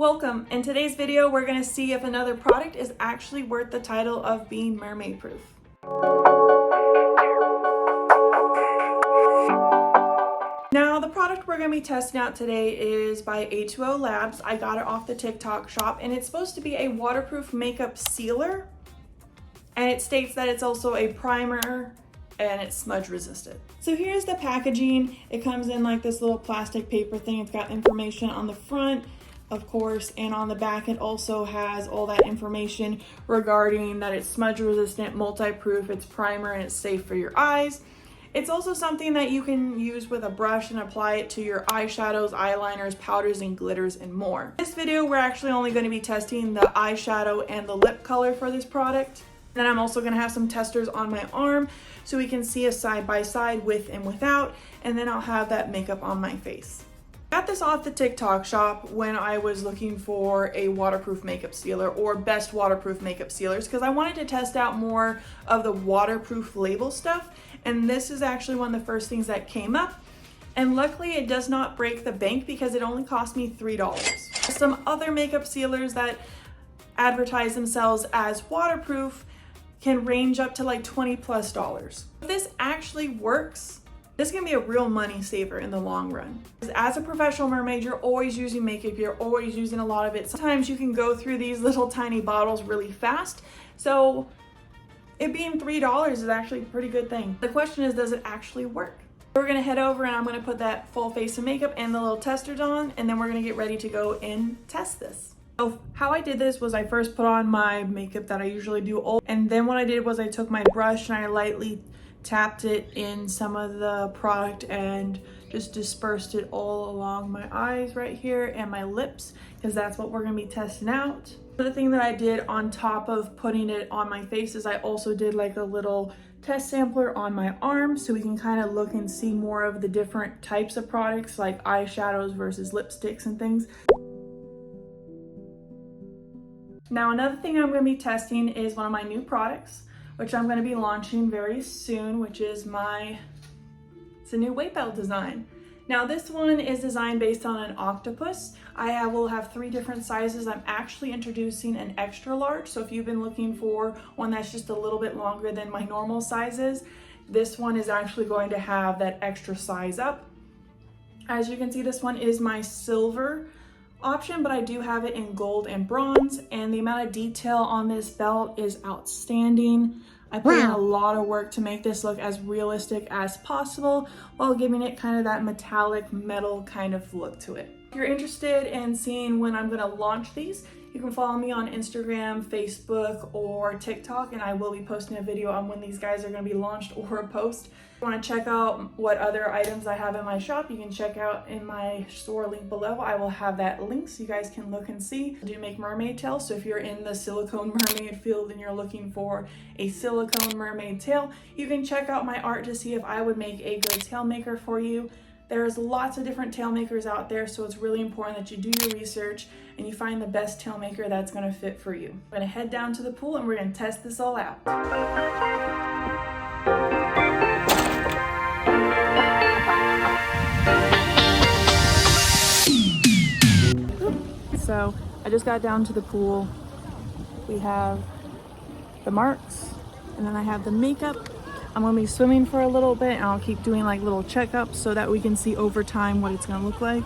Welcome. In today's video, we're going to see if another product is actually worth the title of being mermaid proof. Now, the product we're going to be testing out today is by A20 Labs. I got it off the TikTok shop, and it's supposed to be a waterproof makeup sealer. And it states that it's also a primer and it's smudge resistant. So here's the packaging. It comes in like this little plastic paper thing. It's got information on the front, of course, and on the back it also has all that information regarding that it's smudge resistant, multi-proof, it's primer, and it's safe for your eyes. It's also something that you can use with a brush and apply it to your eyeshadows, eyeliners, powders, and glitters, and more. In this video, we're actually only going to be testing the eyeshadow and the lip color for this product. Then I'm also going to have some testers on my arm so we can see a side by side with and without, and then I'll have that makeup on my face. Got this off the TikTok shop when I was looking for a waterproof makeup sealer or best waterproof makeup sealers because I wanted to test out more of the waterproof label stuff, and this is actually one of the first things that came up. And luckily it does not break the bank because it only cost me $3. Some other makeup sealers that advertise themselves as waterproof can range up to like $20+. If this actually works, this can be a real money saver in the long run. As a professional mermaid, you're always using makeup, you're always using a lot of it. Sometimes you can go through these little tiny bottles really fast. So it being $3 is actually a pretty good thing. The question is, does it actually work? We're gonna head over and I'm gonna put that full face of makeup and the little testers on, and then we're gonna get ready to go and test this. So how I did this was I first put on my makeup that I usually do, and then what I did was I took my brush and I lightly tapped it in some of the product and just dispersed it all along my eyes right here and my lips, because that's what we're going to be testing out. The other thing that I did on top of putting it on my face is I also did like a little test sampler on my arm so we can kind of look and see more of the different types of products like eyeshadows versus lipsticks and things. Now another thing I'm going to be testing is one of my new products, which I'm going to be launching very soon, which is it's a new weight belt design. Now this one is designed based on an octopus. I will have 3 different sizes. I'm actually introducing an extra large, so if you've been looking for one that's just a little bit longer than my normal sizes, this one is actually going to have that extra size up. As you can see, this one is my silver option, but I do have it in gold and bronze, and the amount of detail on this belt is outstanding. I put in a lot of work to make this look as realistic as possible while giving it kind of that metallic metal kind of look to it. If you're interested in seeing when I'm going to launch these, you can follow me on Instagram, Facebook, or TikTok, and I will be posting a video on when these guys are going to be launched or a post. If you want to check out what other items I have in my shop, you can check out in my store link below. I will have that link so you guys can look and see. I do make mermaid tails, so if you're in the silicone mermaid field and you're looking for a silicone mermaid tail, you can check out my art to see if I would make a good tail maker for you. There's lots of different tail makers out there, so it's really important that you do your research and you find the best tail maker that's going to fit for you. I'm going to head down to the pool and we're going to test this all out. So I just got down to the pool. We have the marks, and then I have the makeup. I'm gonna be swimming for a little bit, and I'll keep doing like little checkups so that we can see over time what it's gonna look like.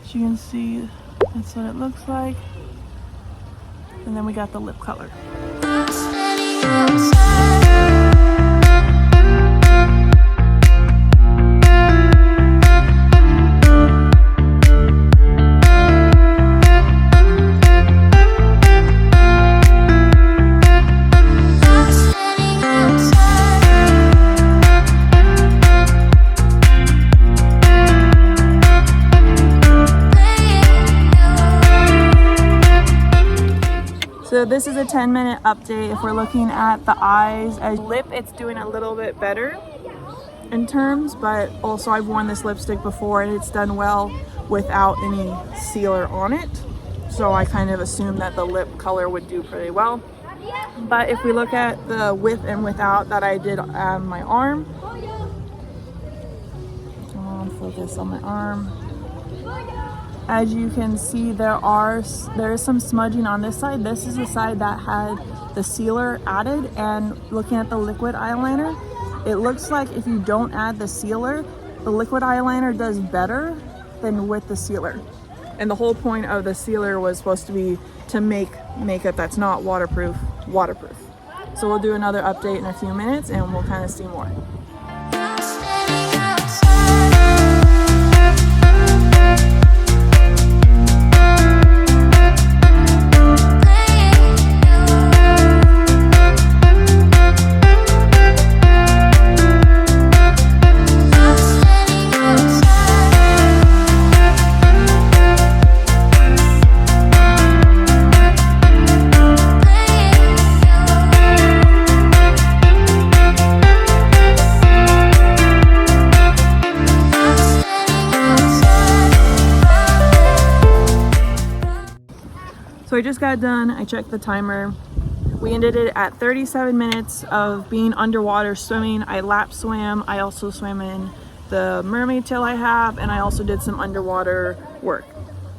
As you can see, that's what it looks like. And then we got the lip color. So this is a 10-minute update. If we're looking at the eyes, as lip, it's doing a little bit better in terms, but also I've worn this lipstick before and it's done well without any sealer on it. So I kind of assumed that the lip color would do pretty well. But if we look at the with and without that I did on my arm, come on, focus on my arm. As you can see, there is some smudging on this side. This is the side that had the sealer added, and looking at the liquid eyeliner, it looks like if you don't add the sealer, the liquid eyeliner does better than with the sealer. And the whole point of the sealer was supposed to be to make makeup that's not waterproof. So we'll do another update in a few minutes and we'll kind of see more. So I just got done, I checked the timer. We ended it at 37 minutes of being underwater swimming. I lap swam, I also swam in the mermaid tail I have, and I also did some underwater work.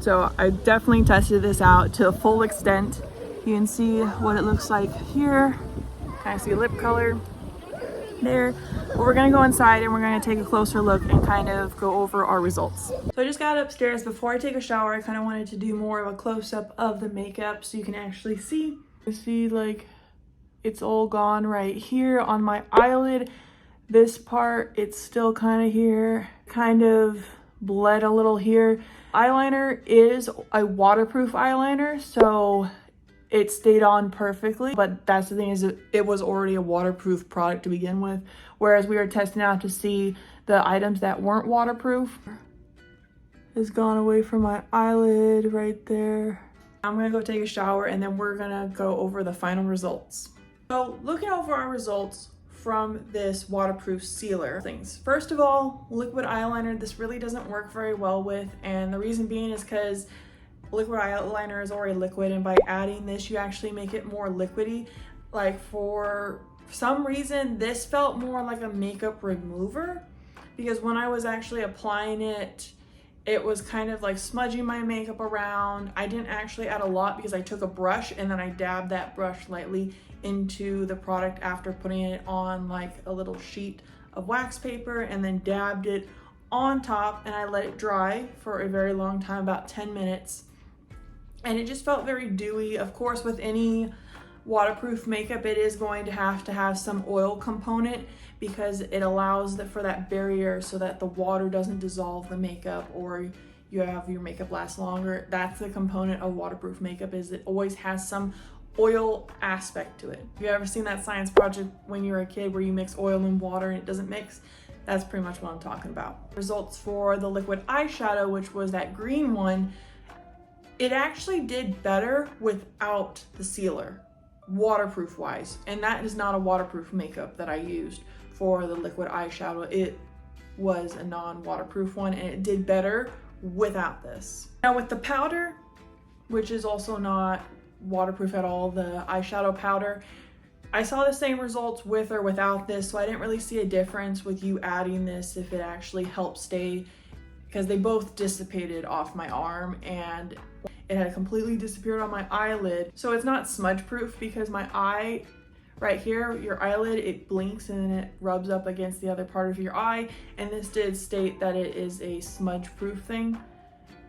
So I definitely tested this out to a full extent. You can see what it looks like here. Kind of see lip color there. But we're gonna go inside and we're gonna take a closer look and kind of go over our results. So I just got upstairs. Before I take a shower, I kind of wanted to do more of a close-up of the makeup so you can actually see. You see, like, it's all gone right here on my eyelid. This part, it's still kind of here, kind of bled a little here. Eyeliner is a waterproof eyeliner, so it stayed on perfectly, but that's the thing, is it was already a waterproof product to begin with, whereas we were testing out to see the items that weren't waterproof. It's gone away from my eyelid right there. I'm gonna go take a shower and then we're gonna go over the final results. So looking over our results from this waterproof sealer things. First of all, liquid eyeliner, this really doesn't work very well with, and the reason being is because liquid eyeliner is already liquid, and by adding this you actually make it more liquidy. Like, for some reason this felt more like a makeup remover, because when I was actually applying it, it was kind of like smudging my makeup around. I didn't actually add a lot because I took a brush and then I dabbed that brush lightly into the product after putting it on like a little sheet of wax paper, and then dabbed it on top, and I let it dry for a very long time, about 10 minutes. And it just felt very dewy. Of course, with any waterproof makeup, it is going to have some oil component, because it allows for that barrier so that the water doesn't dissolve the makeup or you have your makeup last longer. That's the component of waterproof makeup, is it always has some oil aspect to it. Have you ever seen that science project when you were a kid where you mix oil and water and it doesn't mix? That's pretty much what I'm talking about. Results for the liquid eyeshadow, which was that green one, it actually did better without the sealer, waterproof wise. And that is not a waterproof makeup that I used for the liquid eyeshadow. It was a non-waterproof one, and it did better without this. Now with the powder, which is also not waterproof at all, the eyeshadow powder, I saw the same results with or without this, so I didn't really see a difference with you adding this if it actually helped stay, because they both dissipated off my arm and it had completely disappeared on my eyelid. So it's not smudge proof, because my eye right here, your eyelid, it blinks and then it rubs up against the other part of your eye, and this did state that it is a smudge proof thing,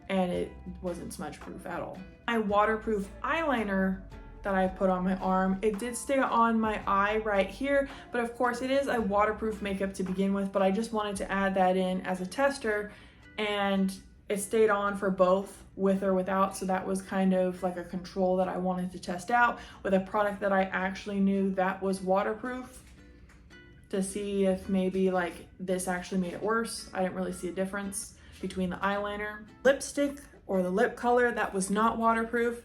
and it wasn't smudge proof at all. My waterproof eyeliner that I put on my arm, it did stay on my eye right here, but of course it is a waterproof makeup to begin with, but I just wanted to add that in as a tester, and it stayed on for both, with or without, so that was kind of like a control that I wanted to test out with a product that I actually knew that was waterproof, to see if maybe like this actually made it worse. I didn't really see a difference between the eyeliner. Lipstick, or the lip color that was not waterproof,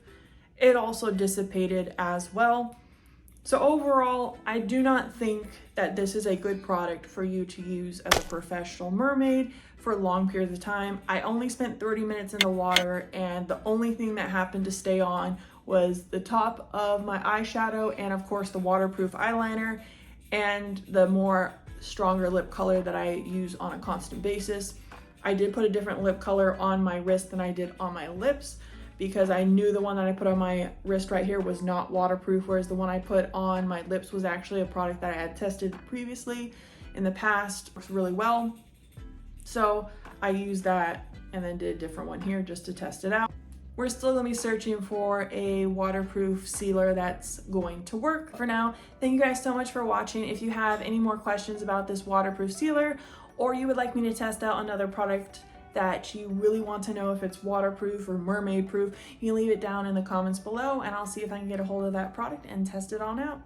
it also dissipated as well. So overall, I do not think that this is a good product for you to use as a professional mermaid for long periods of time. I only spent 30 minutes in the water, and the only thing that happened to stay on was the top of my eyeshadow, and of course the waterproof eyeliner, and the more stronger lip color that I use on a constant basis. I did put a different lip color on my wrist than I did on my lips, because I knew the one that I put on my wrist right here was not waterproof, whereas the one I put on my lips was actually a product that I had tested previously in the past, works really well. So I used that and then did a different one here just to test it out. We're still gonna be searching for a waterproof sealer that's going to work. For now, thank you guys so much for watching. If you have any more questions about this waterproof sealer, or you would like me to test out another product that you really want to know if it's waterproof or mermaid proof, you can leave it down in the comments below and I'll see if I can get a hold of that product and test it on out.